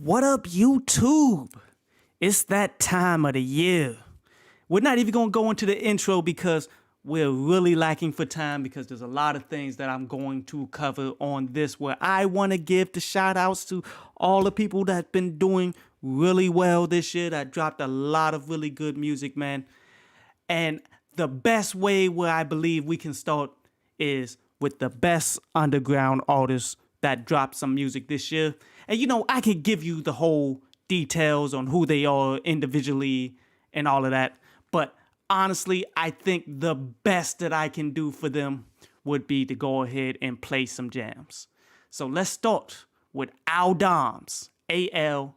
What up, YouTube? It's that time of the year. We're not even going to go into the intro because we're really lacking for time because there's a lot of things that I'm going to cover on this where I want to give the shout outs to all the people that have been doing really well this year, that dropped a lot of really good music, man. And the best way where I believe we can start is with the best underground artists that dropped some music this year. And you know, I could give you the whole details on who they are individually and all of that. But honestly, I think the best that I can do for them would be to go ahead and play some jams. So let's start with Aldoms, A-L-D-O-M-S.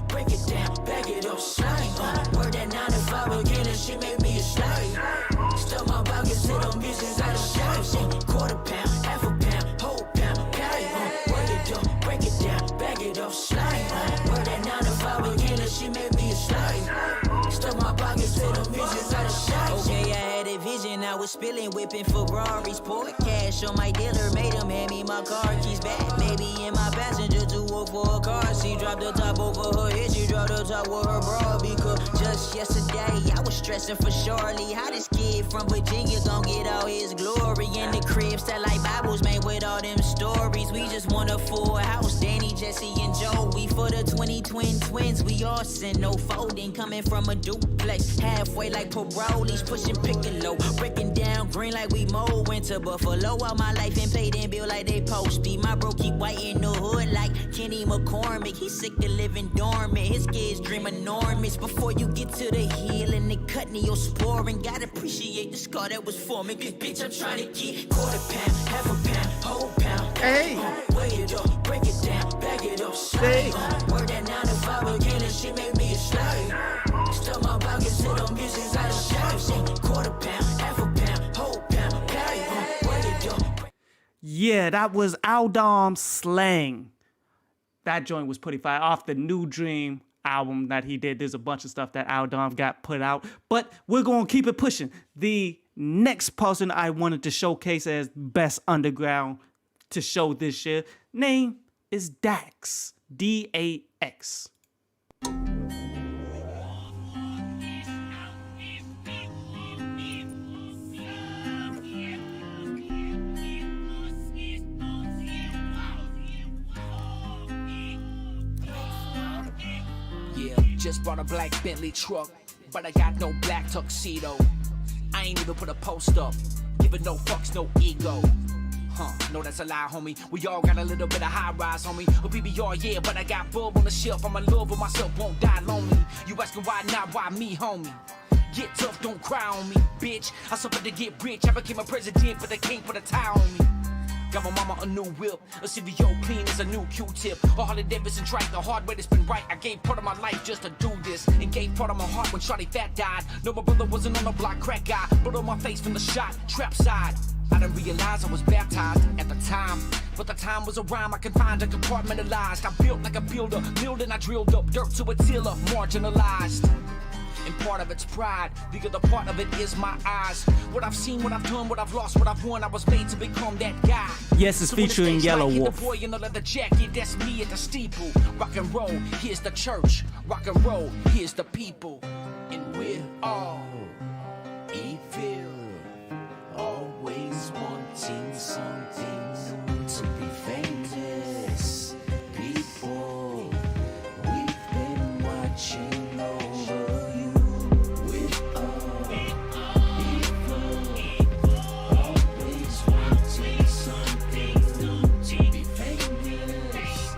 Break it down, back it up, slide. Word that 9 to 5 again, and she made me a slide. Stuff my pockets, hit them bitches out of shots. Quarter pound, half a pound, whole pound, carry on. Word it up, break it down, back it up, slide. Word that 9 to 5 again, and she made me a slide. Stuff my pockets, hit them bitches out of shots. Okay, I had a vision, I was spilling, whipping Ferraris, poured cash on my dealer, made him hand me my car keys back. Maybe in my passenger to work for a car. She dropped the top over her head, she dropped the top with her bra. Because just yesterday I was stressing for Charlie. How this kid from Virginia gon' get all his glory. In the crib, sell like Bibles made with all them stories. We just want a full house, Danny, Jesse, and Joe. We for the 20 twins, we all sin, no folding. Coming from a duplex, halfway like parolees, pushing Piccolo. Breaking down green like we mow winter Buffalo. All my life and paid in bill like they post be. My bro keep white in the hood like Kenny McCormick. He sick of living dormant, his kids dream enormous. Before you get to the hill and they cut Neosporin, gotta appreciate the scar that was forming. Cause bitch, I'm trying to get quarter pound, half a pound, whole pound. Hey! Weigh it up, break it down, back it up, slide. Word that 9 to 5 again, and she made me a slide. Stuff my pockets, hit them bitches out of shots. Quarter pound, half a pound, whole pound, carry on. Weigh it up. Yeah, that was Aldom's Slang. That joint was pretty fire off the New Dream album that he did. There's a bunch of stuff that Aldom got put out, but we're going to keep it pushing. The next person I wanted to showcase as best underground to show this year, name is Dax, D-A-X. Just bought a black Bentley truck, but I got no black tuxedo. I ain't even put a post up, giving no fucks, no ego. No, that's a lie, homie. We all got a little bit of high rise, homie. A BBR, yeah, but I got bulb on the shelf. I'm in love with myself, won't die lonely. You asking why not, why me, homie? Get tough, don't cry on me, bitch. I suffered to get rich, I became a president, but they can't put a tie on me. Got my mama a new whip, a CVO clean as a new Q-tip. A Harley Davidson trike, the hard way that's been right. I gave part of my life just to do this, and gave part of my heart when Shawty Fat died. No, my brother wasn't on the block, crack guy. Blood on my face from the shot, trap side. I didn't realize I was baptized at the time, but the time was a rhyme I confined and compartmentalized. I built like a builder, building I drilled up dirt to a tiller, marginalized. And part of it's pride, the other part of it is my eyes. What I've seen, what I've done, what I've lost, what I've won, I was made to become that guy. Yes, it's featuring Yellow Wolf. The boy in the leather jacket, that's me at the steeple. Rock and roll, here's the church. Rock and roll, here's the people. And we're all evil, always wanting something new to be famous. People, we've been watching over you. We're all evil, always wanting something new to be famous.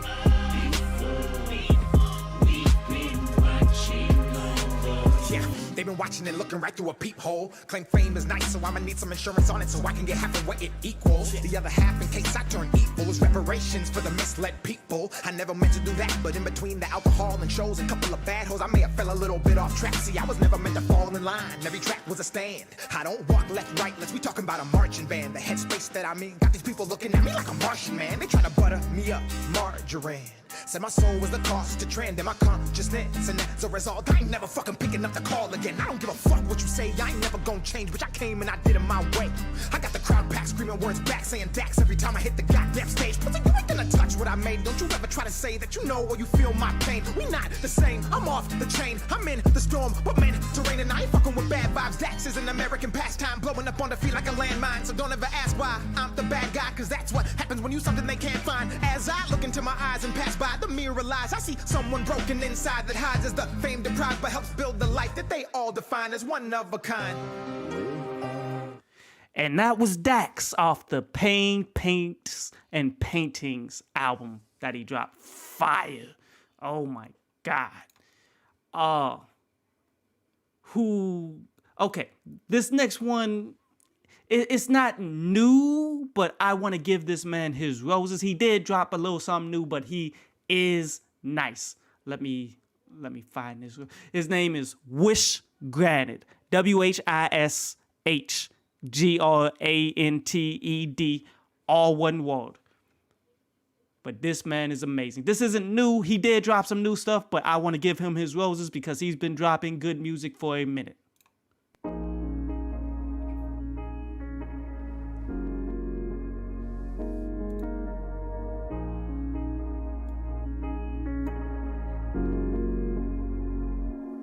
People, we've been watching over you. Yeah, they been watching and looking right through a peephole. Claim fame is nice, so I'ma need some insurance on it so I can get half of what it equals. The other half, in case I turn evil, is reparations for the misled people. I never meant to do that, but in between the alcohol and shows and couple of bad hoes, I may have fell a little bit off track. See, I was never meant to fall in line. Every track was a stand. I don't walk left, right, unless we talking about a marching band. The headspace that I'm in got these people looking at me like a Martian, man. They try to butter me up, margarine. Said my soul was the cost to trend in my consciousness, and as a result, I ain't never fucking picking up the call again. I don't give a fuck what you say, I ain't never gonna change, bitch. I came and I did it my way. I got the crowd packed, screaming words back, saying Dax every time I hit the goddamn stage. Pussy, you ain't gonna touch what I made. Don't you ever try to say that you know or you feel my pain. We not the same, I'm off the chain. I'm in the storm, but man, terrain, and I ain't fucking with bad vibes. Dax is an American pastime, blowing up on the feet like a landmine. So don't ever ask why I'm the bad guy, cause that's what happens when you something they can't find. As I look into my eyes and pass by the mirror lies, I see someone broken inside that hides as the fame deprived, but helps build the life that they all define as one of a kind. And that was Dax off the Pain, Paints, and Paintings album that he dropped. Fire. Oh my God. Okay, this next one, it's not new, but I want to give this man his roses. He did drop a little something new, but he is nice. Let me find this. His name is Wish Granted. WHISHGRANTED, all one word. But this man is amazing. This isn't new. He did drop some new stuff, but I want to give him his roses because he's been dropping good music for a minute.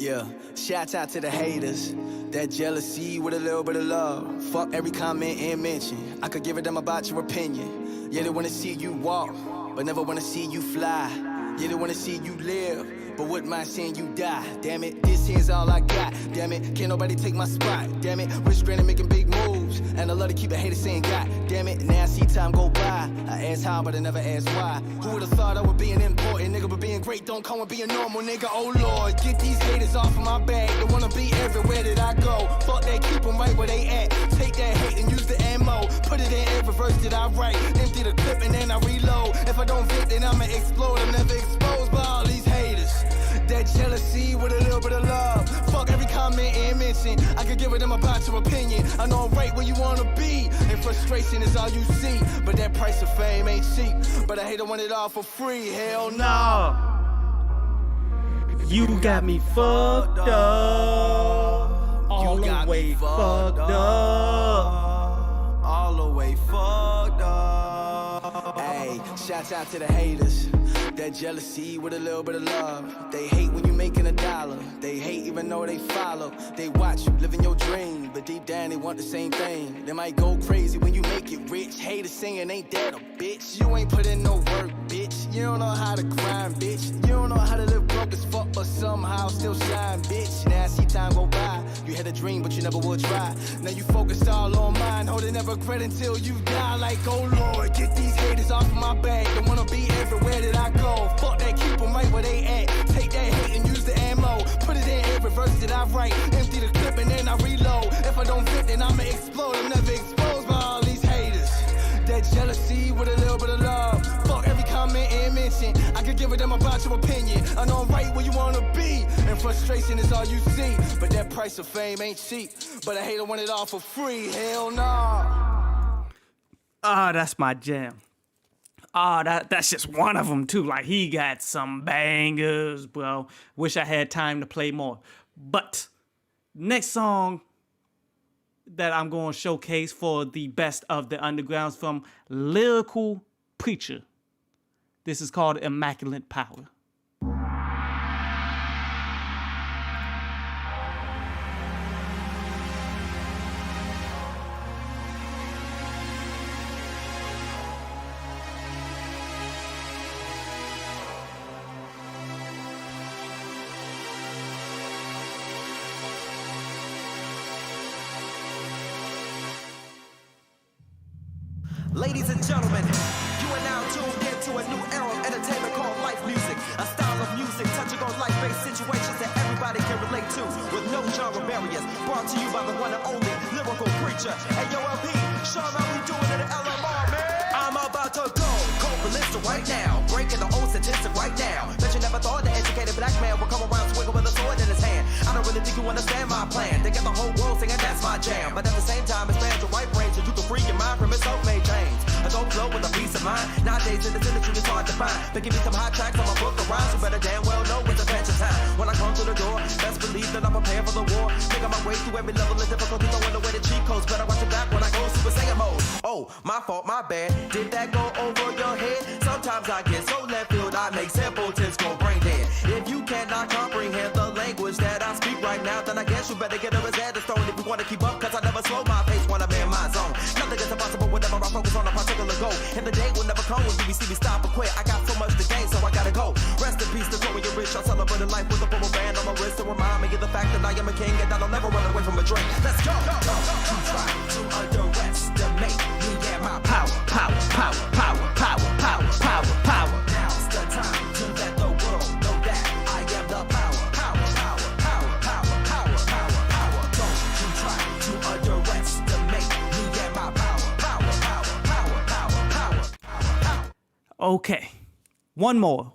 Yeah, shout out to the haters. That jealousy with a little bit of love. Fuck every comment and mention. I could give a damn about your opinion. Yeah, they wanna see you walk, but never wanna see you fly. Yeah, they wanna see you live, but wouldn't mind seeing you die. Damn it, this here's all I got. Damn it, can't nobody take my spot. Damn it, Wish Granted making big moves, and I love to keep a hater saying God. Damn it, now I see time go by. I ask how, but I never ask why. Who would've thought I would be an important nigga, but being great don't come with being normal, nigga. Oh Lord, get these haters off of my back. They wanna be everywhere that I go. Fuck that, keep them right where they at. Take that hate and use the ammo. Put it in every verse that I write. Empty the clip and then I reload. If I don't fit, then I'ma explode. I'm never exposed by all these haters. That jealousy with a little bit of love. Fuck every comment and mention. I could give a damn about your opinion. I know I'm right where you wanna be, and frustration is all you see. But that price of fame ain't cheap. But I hate to want it all for free. Hell no. You got me fucked up. All the way fucked up. All the way fucked up. Hey, shouts out to the haters. That jealousy with a little bit of love. They hate when you making $1. They hate even though they follow. They watch you living your dream, but deep down they want the same thing. They might go crazy when you make it rich. Haters saying ain't that a bitch? You ain't put in no work, bitch. You don't know how to grind, bitch. You don't know how to live broke as fuck, but somehow still shine, bitch. Now I see time go by. You had a dream, but you never would try. Now you focused all on mine, holding never regret until you die. Like, oh Lord, get these haters off of my back. They wanna be everywhere that I go. Fuck that, keep them right where they at. Take that hate and use the ammo. Put it in every verse that I write. Empty the clip and then I reload. If I don't fit, then I'ma explode. I'm never exposed by all these haters. That jealousy with a little bit of love. Fuck every comment and mention. I could give a damn about your opinion. I know I'm right where you wanna be, and frustration is all you see. But that price of fame ain't cheap. But a hater want it all for free. Hell no. Ah, that's my jam. That's just one of them too. Like, he got some bangers, bro. Wish I had time to play more. But next song that I'm going to showcase for the best of the undergrounds from Lyrical Preacher. This is called Immaculate Power. Ladies and gentlemen, you are now tuned into a new era of entertainment called life music, a style of music music touching on life-based situations that everybody can relate to with no genre barriers. Brought to you by the one and only lyrical preacher. Hey, yo, LP, show 'em how we doing it at LMR, man. I'm about to go cold ballistic right now, breaking the old statistic right now. Bet you never thought the educated black man would come around swinging with a sword in his hand. I don't really think you understand my plan. They get the whole world singing that's my jam, but at the same time expand your right brain so you can free your mind from its self-made chains. I don't flow with a peace of mind. Nowadays in this industry it's hard to find. But give me some hot tracks on my book of rhymes. You better damn well know it's adventure time. When I come through the door, best believe that I'm prepared for the war. Making my way through every level of difficulty, throwing away the cheat codes. Better watch it back when I go Super Saiyan mode. Oh, my fault, my bad. Did that go over your head? Sometimes I get so left field, I make simpletons go brain dead. If you cannot comprehend the language that I speak right now, then I guess you better get a Rosetta Stone if you want to keep up. Cause I never slow my pace when I'm in my zone. Nothing is impossible whenever I focus on a particular goal. And the day will never come when you see me stop or quit. I got so much to gain, so I gotta go. Rest in peace to Tony your rich. I celebrated life with a full band on my wrist to remind me of the fact that I am a king and I'll never run away from a drink. Let's go. You try to underestimate me and my power, power, power, power, power, power, power, power. Now's the time to let the world know that I am the power, power, power, power, power, power, power, power. Don't you try to underestimate me and my power, power, power, power, power, power, power. Okay. One more.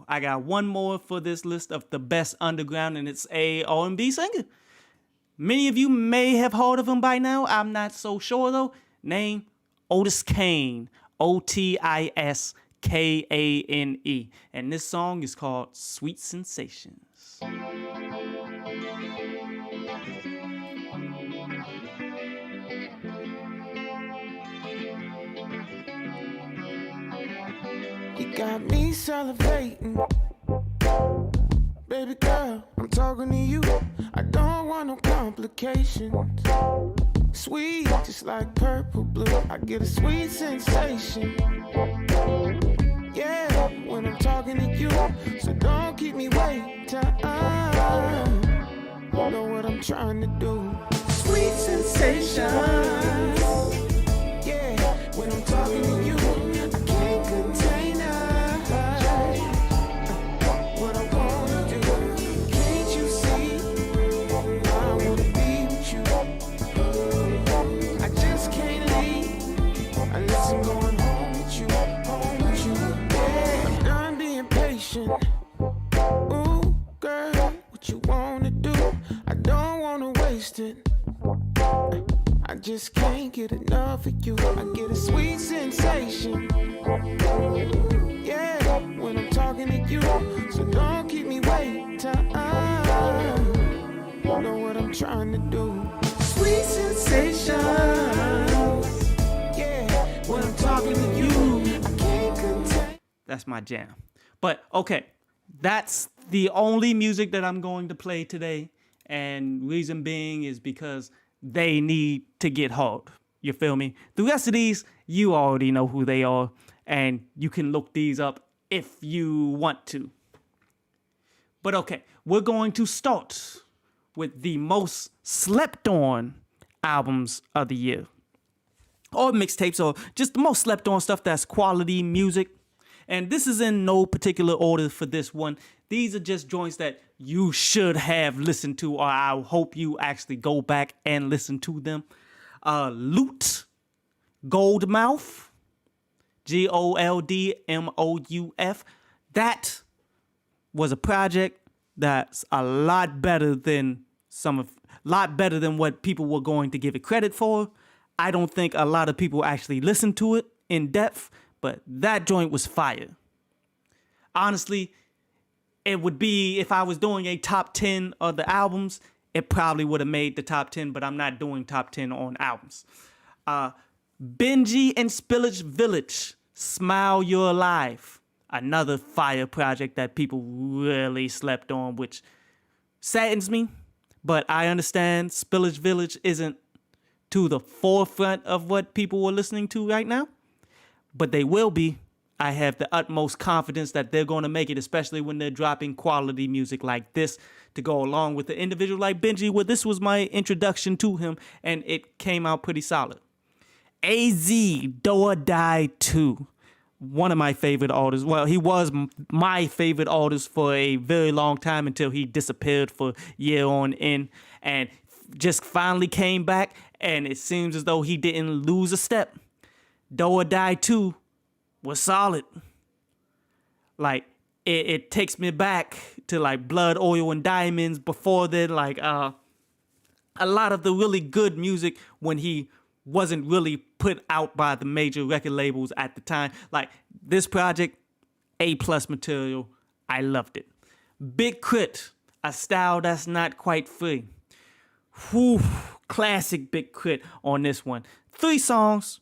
I got one more for this list of the best underground, and it's a R&B singer. Many of you may have heard of him by now. I'm not so sure, though. Name, Otis Kane. Otiskane. And this song is called Sweet Sensations. You got me salivating. Baby girl, I'm talking to you. I don't want no complications. Sweet, just like purple blue. I get a sweet sensation. Yeah, when I'm talking to you. So don't keep me waiting. You know what I'm trying to do. Sweet sensations. Yeah, when I'm talking to you. I can't contain her. What I wanna do. Can't you see? I wanna be with you. I just can't leave unless I'm going home with you. Home with you. Yeah, I'm done being patient. Ooh, girl, what you wanna do? I don't wanna waste it. I just can't get enough of you. I get a sweet sensation. Yeah, when I'm talking to you. So don't keep me waiting. You know what I'm trying to do. Sweet sensations. Yeah, when I'm talking to you. I can't contain. That's my jam. But okay, that's the only music that I'm going to play today. And reason being is because they need to get hard. You feel me? The rest of these, you already know who they are. And you can look these up if you want to. But okay, we're going to start with the most slept on albums of the year. Or mixtapes, or just the most slept on stuff that's quality music. And this is in no particular order for this one. These are just joints that you should have listened to, or I hope you actually go back and listen to them. Loot, Goldmouth, Goldmouth. That was a project that's a lot better than what people were going to give it credit for. I don't think a lot of people actually listened to it in depth, but that joint was fire. Honestly, it would be, if I was doing a top 10 of the albums, it probably would have made the top 10, but I'm not doing top 10 on albums. Benji and Spillage Village, Smile You're Alive. Another fire project that people really slept on, which saddens me. But I understand Spillage Village isn't to the forefront of what people were listening to right now. But they will be. I have the utmost confidence that they're going to make it, especially when they're dropping quality music like this to go along with the individual like Benji, where this was my introduction to him, and it came out pretty solid. AZ, Do or Die 2. one of my favorite artists. Well, he was my favorite artist for a very long time until he disappeared for year on end and just finally came back, and it seems as though he didn't lose a step. Do or Die 2 was solid. Like, it takes me back to like Blood, Oil, and Diamonds. Before then, like a lot of the really good music when he wasn't really put out by the major record labels at the time. Like this project, A+ material. I loved it. Big Crit, a style that's not quite free. Whew, classic Big Crit on this one. 3 songs,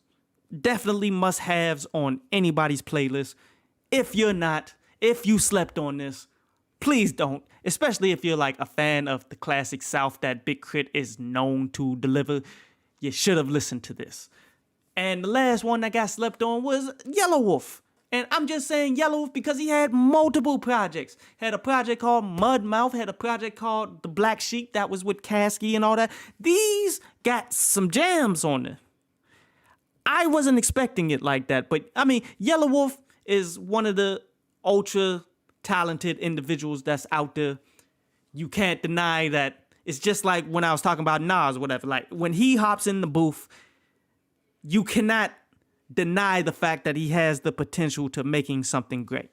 definitely must-haves on anybody's playlist. If you slept on this, please don't. Especially if you're like a fan of the classic South that Big Crit is known to deliver. You should have listened to this. And the last one that got slept on was Yellow Wolf. And I'm just saying Yellow Wolf because he had multiple projects. Had a project called Mud Mouth, had a project called The Black Sheep that was with Caskey and all that. These got some jams on it. I wasn't expecting it like that, but I mean, Yellow Wolf is one of the ultra talented individuals that's out there. You can't deny that. It's just like when I was talking about Nas or whatever. Like when he hops in the booth, you cannot deny the fact that he has the potential to making something great.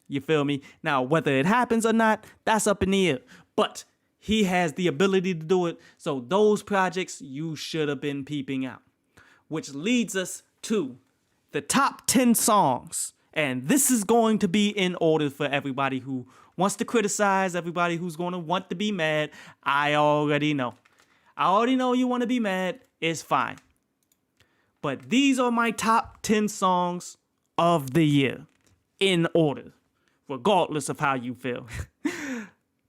You feel me? Now, whether it happens or not, that's up in the air. But he has the ability to do it. So those projects you should have been peeping out. Which leads us to the top 10 songs. And this is going to be in order for everybody who wants to criticize, everybody who's going to want to be mad. I already know. You want to be mad. It's fine. But these are my top 10 songs of the year in order, regardless of how you feel.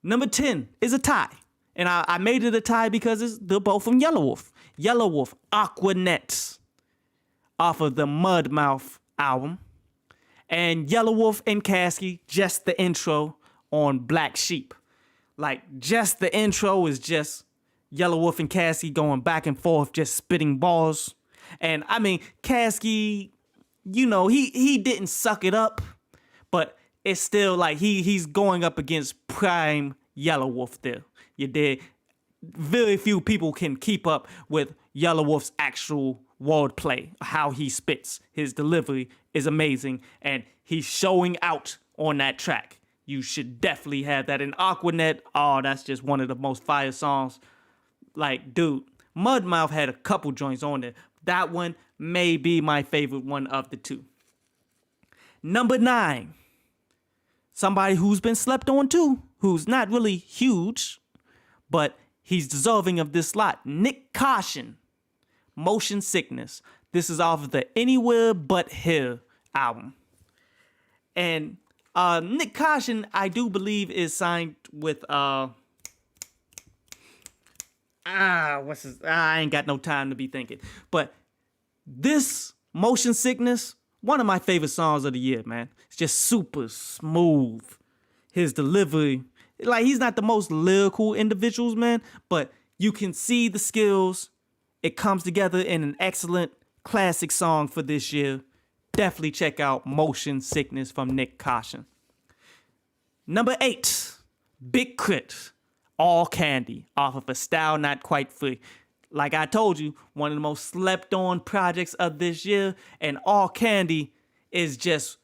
Number 10 is a tie. And I made it a tie because they're both from Yellow Wolf. Yellow Wolf, Aquanet, off of the Mud Mouth album. And Yellow Wolf and Caskey, just the intro on Black Sheep. Like, just the intro is just Yellow Wolf and Caskey going back and forth, just spitting balls. And, I mean, Caskey, you know, he didn't suck it up, but it's still like he's going up against prime Yellow Wolf there. You dig? Very few people can keep up with Yellow Wolf's actual wordplay, how he spits. His delivery is amazing, and he's showing out on that track. You should definitely have that. In Aquanet, oh, that's just one of the most fire songs. Like, dude, Mudmouth had a couple joints on there. That one may be my favorite one of the two. Number 9, somebody who's been slept on too, who's not really huge, but he's deserving of this slot. Nick Caution, Motion Sickness. This is off of the Anywhere But Here album. And Nick Caution, I do believe, is signed with I ain't got no time to be thinking. But this Motion Sickness, one of my favorite songs of the year, man. It's just super smooth. His delivery, like, he's not the most lyrical individuals, man, but you can see the skills. It comes together in an excellent classic song for this year. Definitely check out Motion Sickness from Nick Caution. Number 8, Big Crit, All Candy, off of A Style Not Quite Free. Like I told you, one of the most slept on projects of this year, and All Candy is just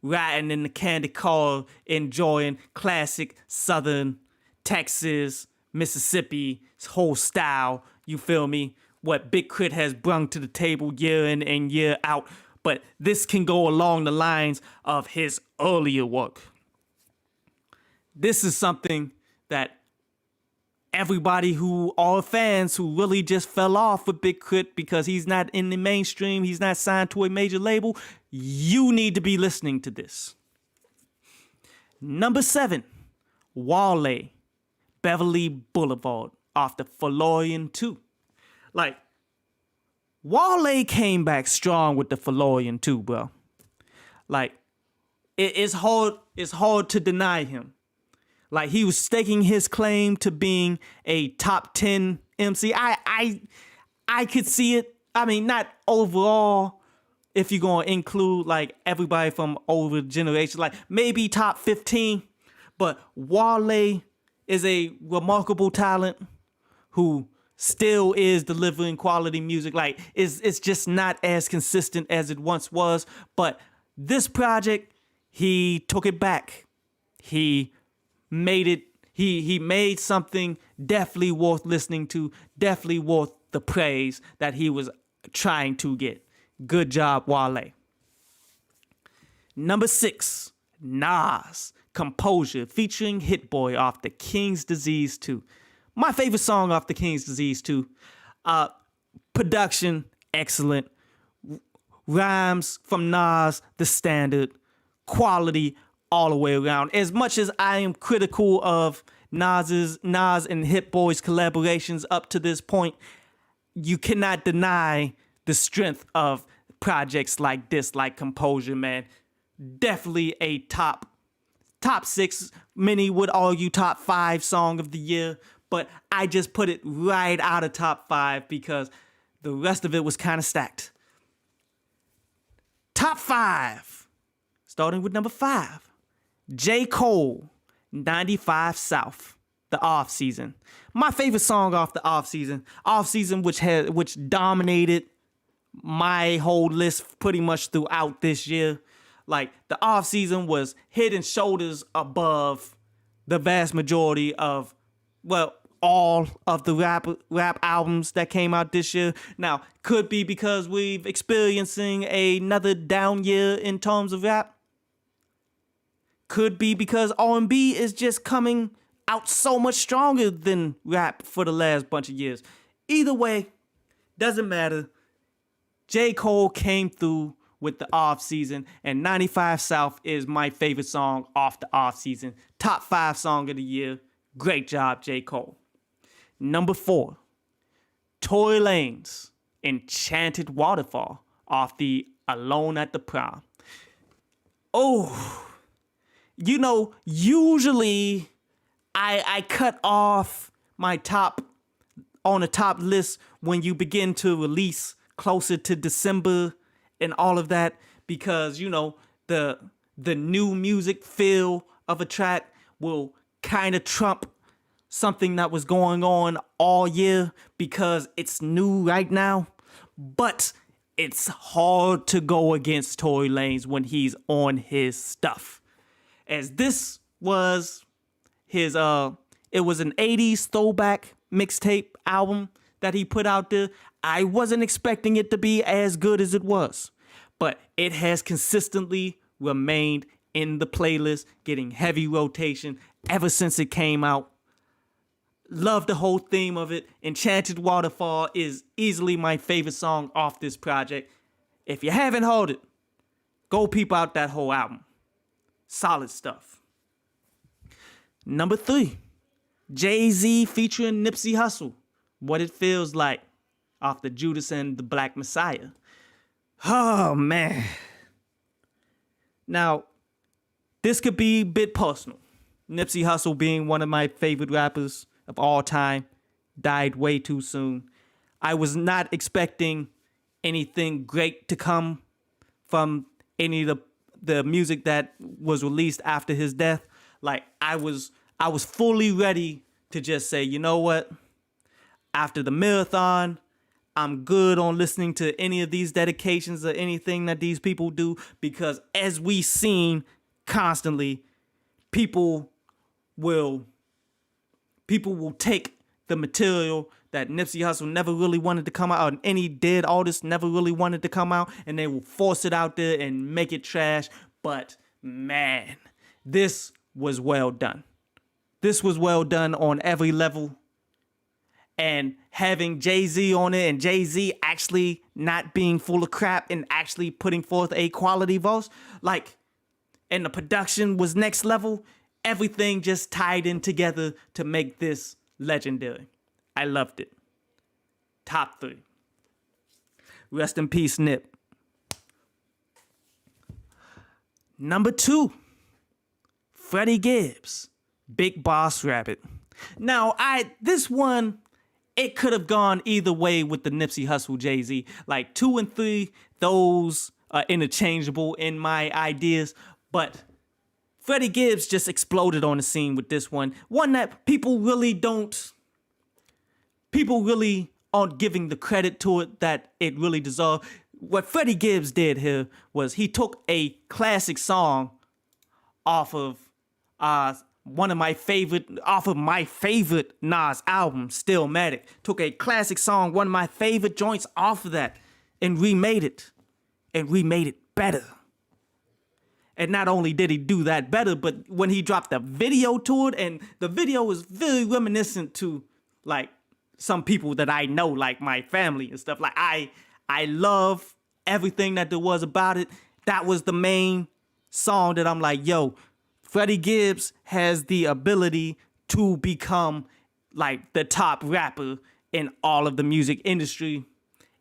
riding in the candy car, enjoying classic Southern Texas, Mississippi whole style. You feel me? What Big Crit has brung to the table year in and year out. But this can go along the lines of his earlier work. This is something that everybody who are fans who really just fell off with Big Crit because he's not in the mainstream, he's not signed to a major label, you need to be listening to this. Number 7, Wale, Beverly Boulevard, off the Falorian 2. Like, Wale came back strong with the Falorian 2, bro. Like, it's hard to deny him. Like, he was staking his claim to being a top 10 MC. I could see it. I mean, not overall. if you're going to include like everybody from over the generation, like maybe top 15. But Wale is a remarkable talent who still is delivering quality music. Like it's just not as consistent as it once was. But this project, he took it back. He made it. He made something definitely worth listening to, definitely worth the praise that he was trying to get. Good job, Wale. Number 6, Nas, Composure, featuring Hit Boy off the King's Disease 2. My favorite song off the King's Disease 2. Production, excellent. Rhymes from Nas, the standard. Quality all the way around. As much as I am critical of Nas and Hit Boy's collaborations up to this point, you cannot deny the strength of projects like this, like Composure, man. Definitely a top 6, many would argue top 5 song of the year, but I just put it right out of top 5 because the rest of it was kind of stacked. Top 5, starting with number 5, J. Cole, 95 South, the off season. My favorite song off the off season, which dominated my whole list pretty much throughout this year. Like the off season was head and shoulders above the vast majority of, well, all of the rap albums that came out this year. Now, could be because we've experiencing another down year in terms of rap. Could be because R&B is just coming out so much stronger than rap for the last bunch of years. Either way, doesn't matter. J. Cole came through with the off season, and 95 South is my favorite song off the off season. Top 5 song of the year. Great job, J. Cole. Number 4, Tory Lanez, Enchanted Waterfall off the Alone at the Prom. Oh, you know, usually I cut off my top on the top list when you begin to release closer to December and all of that, because, you know, the new music feel of a track will kind of trump something that was going on all year because it's new right now. But it's hard to go against Tory Lanez when he's on his stuff. As this was his it was an 80s throwback mixtape album that he put out there. I wasn't expecting it to be as good as it was, but it has consistently remained in the playlist, getting heavy rotation ever since it came out. Love the whole theme of it. Enchanted Waterfall is easily my favorite song off this project. If you haven't heard it, go peep out that whole album. Solid stuff. Number 3, Jay-Z featuring Nipsey Hussle, What It Feels Like, off the Judas and the Black Messiah. Oh, man. Now, this could be a bit personal. Nipsey Hussle being one of my favorite rappers of all time, died way too soon. I was not expecting anything great to come from any of the music that was released after his death. Like, I was fully ready to just say, you know what? After the marathon, I'm good on listening to any of these dedications or anything that these people do, because as we've seen constantly, people will take the material that Nipsey Hussle never really wanted to come out, or any dead artist never really wanted to come out, and they will force it out there and make it trash. But man, this was well done. This was well done on every level. And having Jay-Z on it, and Jay-Z actually not being full of crap and actually putting forth a quality verse, like, and the production was next level. Everything just tied in together to make this legendary. I loved it. Top 3. Rest in peace, Nip. Number 2, Freddie Gibbs, Big Boss Rabbit. Now, this one, it could have gone either way with the Nipsey Hussle Jay-Z. Like 2 and 3, those interchangeable in my ideas, but Freddie Gibbs just exploded on the scene with this one. One that people really aren't giving the credit to it that it really deserved. What Freddie Gibbs did here was he took a classic song off of my favorite Nas album, Stillmatic. Took a classic song, one of my favorite joints off of that, and remade it better. And not only did he do that better, but when he dropped the video to it, and the video was very reminiscent to like some people that I know, like my family and stuff. Like I love everything that there was about it. That was the main song that I'm like, yo, Freddie Gibbs has the ability to become like the top rapper in all of the music industry.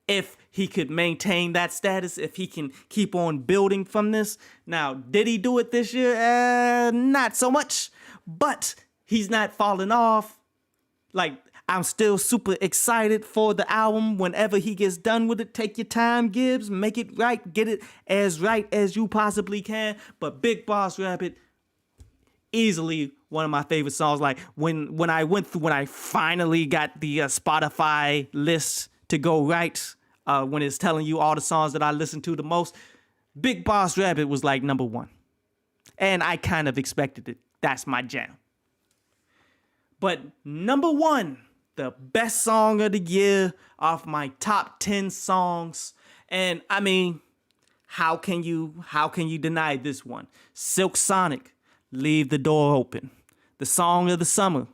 If he could maintain that status, if he can keep on building from this. Now, did he do it this year? Not so much, but he's not falling off. Like, I'm still super excited for the album whenever he gets done with it. Take your time, Gibbs. Make it right. Get it as right as you possibly can. But Big Boss Rapid, easily one of my favorite songs. Like, when I finally got the Spotify list to go right, when it's telling you all the songs that I listen to the most, Big Boss Rabbit was like number one. And I kind of expected it. That's my jam. But number one, the best song of the year off my top 10 songs. And I mean, how can you deny this one? Silk Sonic, Leave the Door Open. The song of the summer.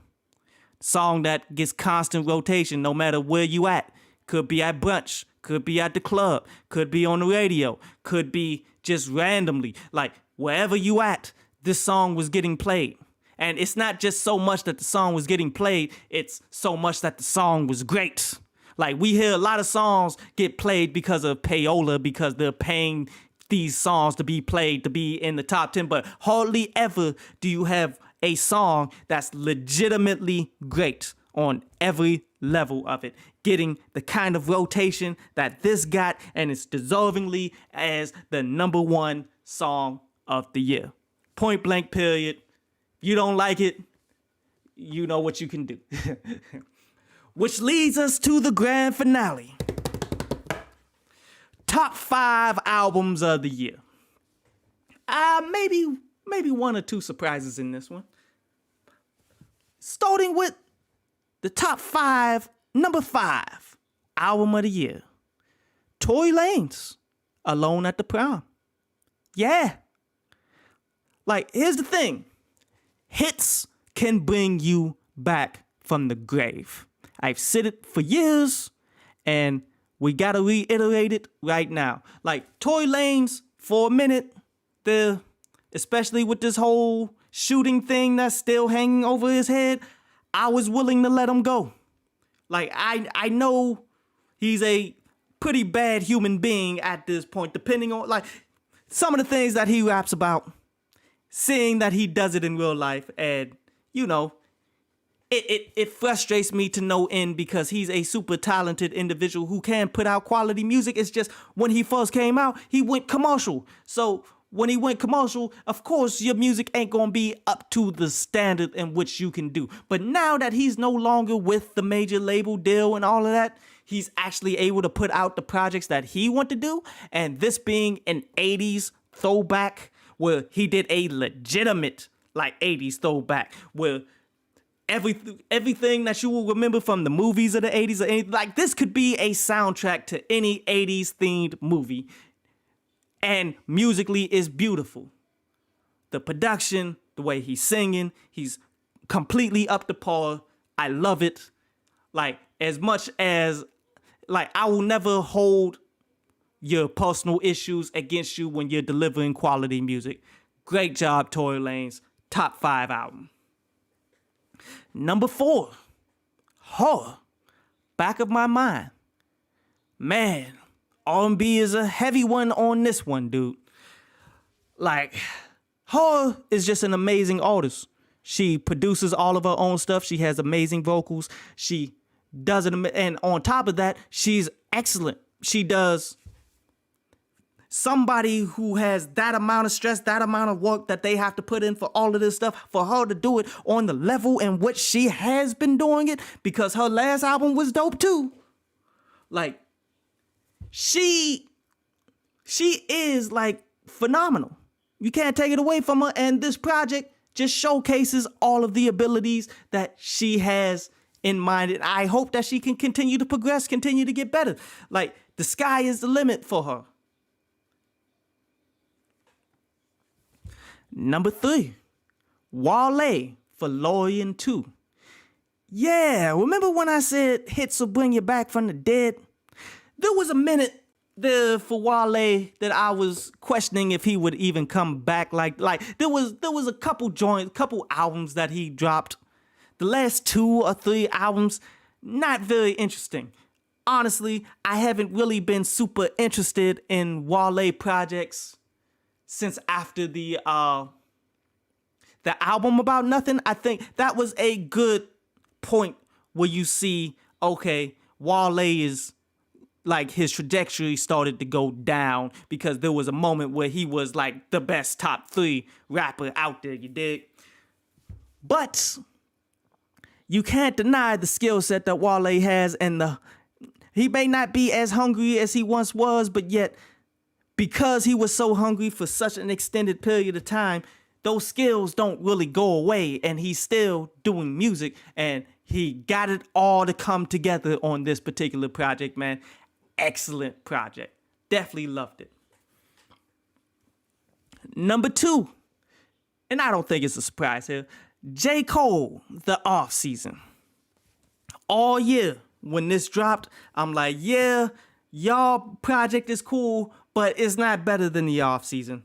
Song that gets constant rotation no matter where you at. Could be at brunch, could be at the club, could be on the radio, could be just randomly. Like, wherever you at, this song was getting played. And it's not just so much that the song was getting played, it's so much that the song was great. Like, we hear a lot of songs get played because of payola, because they're paying these songs to be played, to be in the top 10, but hardly ever do you have a song that's legitimately great on every level of it, getting the kind of rotation that this got, and it's deservingly as the number one song of the year. Point blank, period. You don't like it, you know what you can do. Which leads us to the grand finale. Top 5 albums of the year. Maybe one or two surprises in this one. Starting with the top 5, number 5 album of the year. Tory Lanez, Alone at the Prom. Yeah. Like, here's the thing. Hits can bring you back from the grave. I've said it for years, and we gotta reiterate it right now. Like, Tory Lanez, for a minute, especially with this whole shooting thing that's still hanging over his head, I was willing to let him go. Like, I know he's a pretty bad human being at this point, depending on, like, some of the things that he raps about, seeing that he does it in real life, and, you know, it frustrates me to no end because he's a super talented individual who can put out quality music. It's just when he first came out, he went commercial. So when he went commercial, of course, your music ain't gonna be up to the standard in which you can do. But now that he's no longer with the major label deal and all of that, he's actually able to put out the projects that he want to do. And this being an 80s throwback, where he did a legitimate, like, 80s throwback, where everything that you will remember from the movies of the 80s, or anything, like, this could be a soundtrack to any 80s themed movie. And musically is beautiful. The production, the way he's singing, he's completely up to par. I love it. Like, as much as, like, I will never hold your personal issues against you when you're delivering quality music. Great job, Tory Lanez. Top 5 album. Number 4, h.e.r. Back of My Mind. Man, R&B is a heavy one on this one, dude. Like, h.e.r. is just an amazing artist. She produces all of her own stuff. She has amazing vocals. She does it, and on top of that, she's excellent. She does somebody who has that amount of stress, that amount of work that they have to put in for all of this stuff, for her to do it on the level in which she has been doing it, because her last album was dope too. Like, she is like phenomenal. You can't take it away from her. And this project just showcases all of the abilities that she has in mind. And I hope that she can continue to progress, continue to get better. Like, the sky is the limit for her. Number 3, Wale for Lorien 2. Yeah, remember when I said hits will bring you back from the dead? There was a minute there for Wale that I was questioning if he would even come back. Like there was a couple albums that he dropped. The last 2 or 3 albums, not very interesting. Honestly, I haven't really been super interested in Wale projects since after the album About Nothing. I think that was a good point where you see, okay, Wale is like, his trajectory started to go down because there was a moment where he was like the best top 3 rapper out there, you dig? But you can't deny the skill set that Wale has, and he may not be as hungry as he once was, but yet, because he was so hungry for such an extended period of time, those skills don't really go away, and he's still doing music, and he got it all to come together on this particular project, man. Excellent project. Definitely loved it. Number 2, and I don't think it's a surprise here, J. Cole, The Off Season. All year when this dropped, I'm like, yeah, y'all project is cool, but it's not better than The Off Season.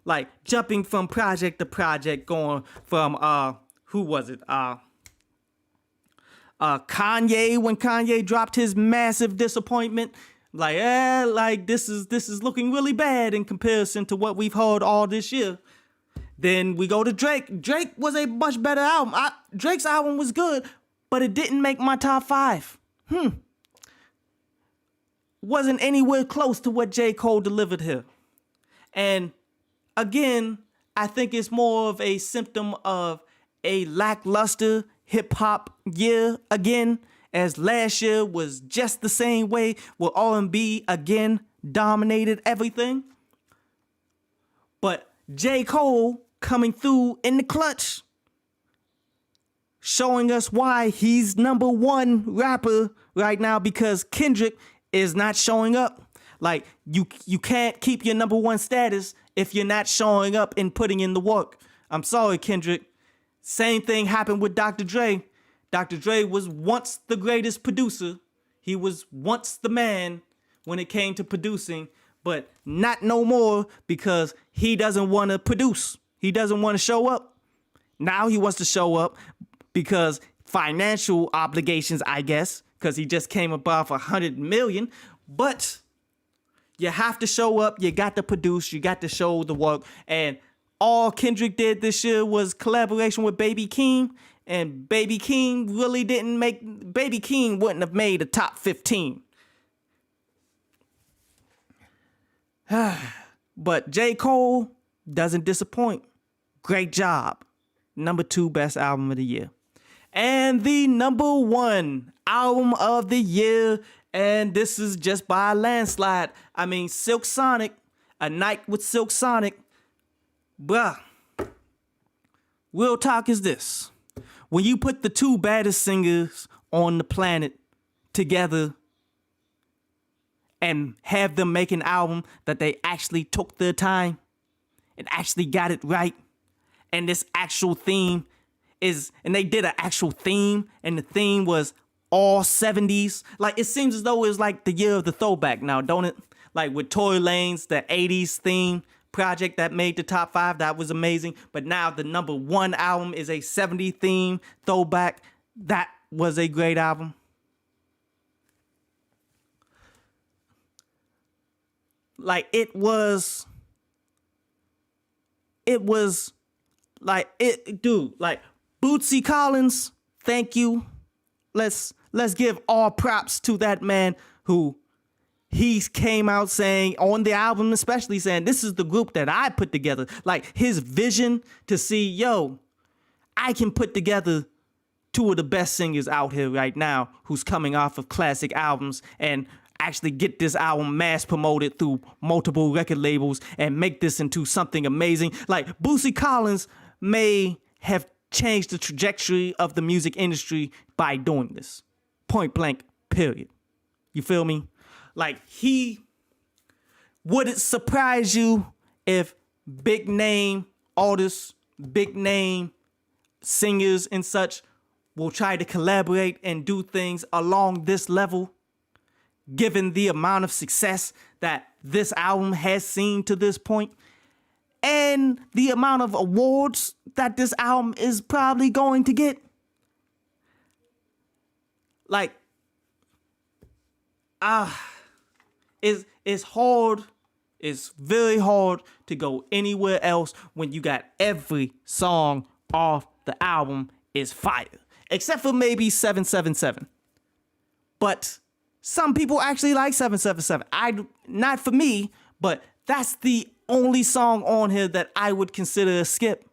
Like, jumping from project to project, going from who was it? Kanye, when Kanye dropped his massive disappointment. Like, this is looking really bad in comparison to what we've heard all this year. Then we go to Drake. Drake was a much better album. Drake's album was good, but it didn't make my top 5. Wasn't anywhere close to what J. Cole delivered here. And again, I think it's more of a symptom of a lackluster hip-hop year again, as last year was just the same way, where R&B again dominated everything. But J. Cole coming through in the clutch, showing us why he's number 1 rapper right now, because Kendrick is not showing up. Like, you can't keep your number 1 status if you're not showing up and putting in the work. I'm sorry, Kendrick. Same thing happened with Dr. Dre. Dr. Dre was once the greatest producer. He was once the man when it came to producing, but not no more, because he doesn't want to produce. He doesn't want to show up. Now he wants to show up because financial obligations, I guess, because he just came above 100 million. But you have to show up. You got to produce. You got to show the work. And all Kendrick did this year was collaboration with Baby King. And Baby King Baby King wouldn't have made a top 15. But J. Cole doesn't disappoint. Great job. Number 2 best album of the year. And the number 1 album of the year, and this is just by a landslide. I mean, Silk Sonic, A Night with Silk Sonic. Bruh. Real talk is this. When you put the 2 baddest singers on the planet together and have them make an album that they actually took their time and actually got it right, and this actual theme and they did an actual theme, and the theme was all 70s. Like, it seems as though it was like the year of the throwback now, don't it? Like with Tory Lanez, the 80s theme project that made the top 5, that was amazing. But now the number 1 album is a 70s theme throwback. That was a great album. Like, it was like, Bootsy Collins, thank you. Let's give all props to that man who he came out saying on the album, especially saying, this is the group that I put together. Like his vision to see, yo, I can put together two of the best singers out here right now who's coming off of classic albums and actually get this album mass promoted through multiple record labels and make this into something amazing. Like Bootsy Collins may have changed the trajectory of the music industry by doing this. Point blank, period. You feel me? Like, would it surprise you if big name artists, big name singers and such will try to collaborate and do things along this level, given the amount of success that this album has seen to this point and the amount of awards that this album is probably going to get? Like, it's hard. It's very hard to go anywhere else when you got every song off the album is fire. Except for maybe 777. But some people actually like 777. Not for me, but that's the only song on here that I would consider a skip.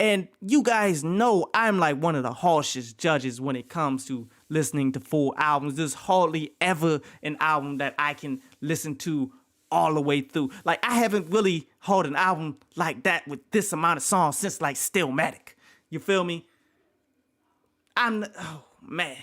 And you guys know I'm like one of the harshest judges when it comes to listening to full albums. There's hardly ever an album that I can listen to all the way through. Like, I haven't really heard an album like that with this amount of songs since like Stillmatic. You feel me? Oh man,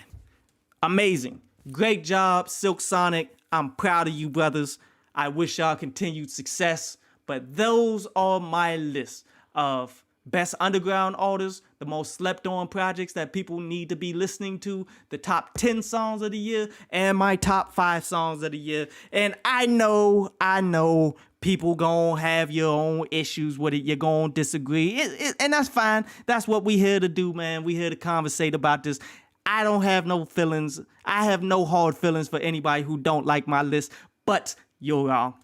amazing. Great job, Silk Sonic. I'm proud of you, brothers. I wish y'all continued success. But those are my list of best underground artists, the most slept on projects that people need to be listening to, the top 10 songs of the year, and my top 5 songs of the year. And I know people gonna have your own issues with it. You're gonna disagree. And that's fine. That's what we here to do, man. We here to conversate about this. I don't have no feelings. I have no hard feelings for anybody who don't like my list, but you're wrong.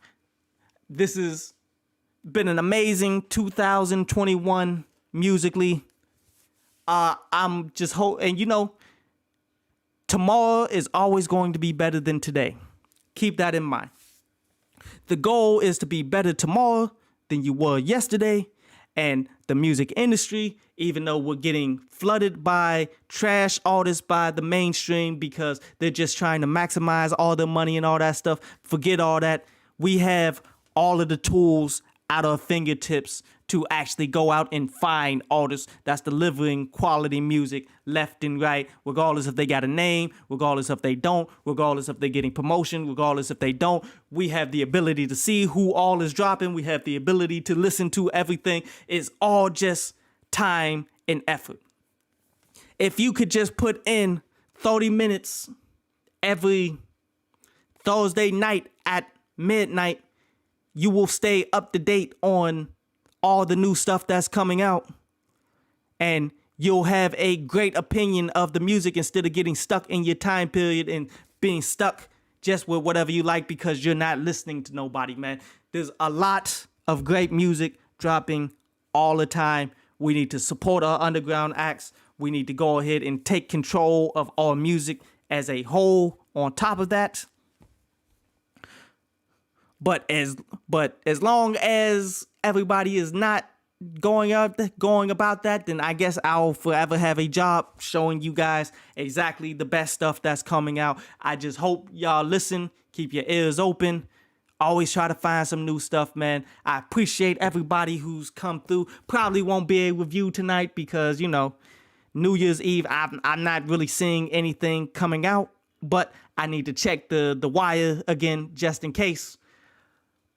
This has been an amazing 2021 musically. I'm just and tomorrow is always going to be better than today. Keep that in mind. The goal is to be better tomorrow than you were yesterday. And the music industry, even though we're getting flooded by trash artists by the mainstream because they're just trying to maximize all their money and all that stuff, forget all that. We have all of the tools at our fingertips to actually go out and find artists that's delivering quality music left and right, regardless if they got a name, regardless if they don't, regardless if they're getting promotion, regardless if they don't. We have the ability to see who all is dropping. We have the ability to listen to everything. It's all just time and effort. If you could just put in 30 minutes every Thursday night at midnight, you will stay up to date on all the new stuff that's coming out. And you'll have a great opinion of the music instead of getting stuck in your time period and being stuck just with whatever you like because you're not listening to nobody, man. There's a lot of great music dropping all the time. We need to support our underground acts. We need to go ahead and take control of our music as a whole. On top of that, But as long as everybody is not going about that, then I guess I'll forever have a job showing you guys exactly the best stuff that's coming out. I just hope y'all listen, keep your ears open, always try to find some new stuff, man. I appreciate everybody who's come through. Probably won't be a review tonight because, New Year's Eve, I'm not really seeing anything coming out, but I need to check the wire again just in case.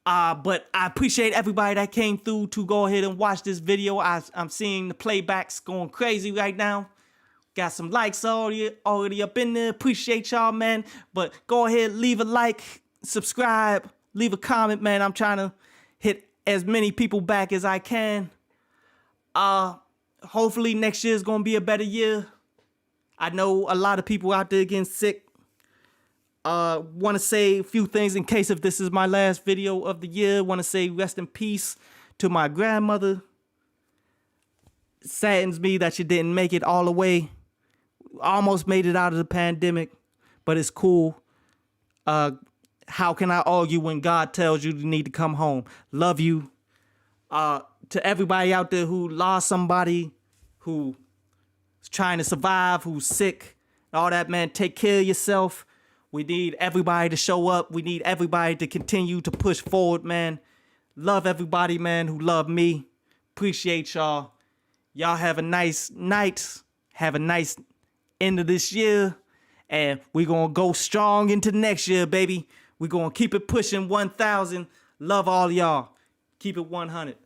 But I appreciate everybody that came through to go ahead and watch this video. I'm seeing the playbacks going crazy right now. Got some likes already up in there. Appreciate y'all, man. But go ahead, leave a like, subscribe, leave a comment, man. I'm trying to hit as many people back as I can. Hopefully next year is going to be a better year. I know a lot of people out there getting sick. Want to say a few things in case if this is my last video of the year. Want to say rest in peace to my grandmother. It saddens me that she didn't make it all the way. Almost made it out of the pandemic, but it's cool. How can I argue when God tells you you need to come home? Love you. To everybody out there who lost somebody, who's trying to survive, who's sick, all that, man, take care of yourself. We need everybody to show up. We need everybody to continue to push forward, man. Love everybody, man, who love me. Appreciate y'all. Y'all have a nice night. Have a nice end of this year. And we're going to go strong into next year, baby. We're going to keep it pushing 1,000. Love all y'all. Keep it 100.